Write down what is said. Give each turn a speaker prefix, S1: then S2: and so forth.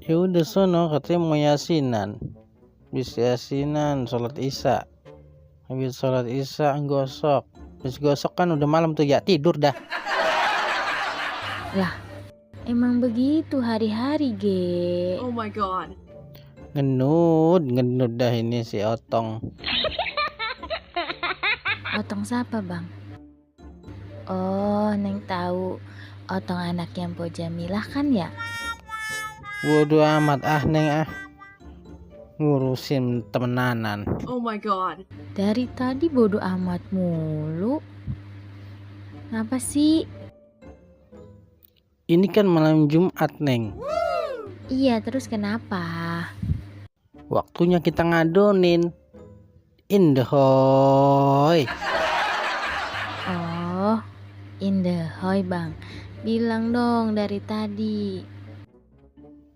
S1: Ya udah sono, katanya mau yasinan. Habis yasinan sholat isya. Habis sholat isya gosok. Habis gosok kan udah malam tuh, ya tidur dah.
S2: Lah, emang begitu hari-hari, Ge.
S3: Oh my god.
S1: Ngenut dah ini si Otong.
S2: Otong siapa, Bang? Oh, Neng tahu. Otong anaknya Mpok Jamilah kan ya?
S1: Bodoh amat Neng ngurusin temenanan.
S3: Oh my god.
S2: Dari tadi bodoh amat mulu. Kenapa sih?
S1: Ini kan malam Jumat, Neng.
S2: Iya, terus kenapa?
S1: Waktunya kita ngadonin. Indahoy.
S2: Oh, Indahoy, Bang. Bilang dong dari tadi.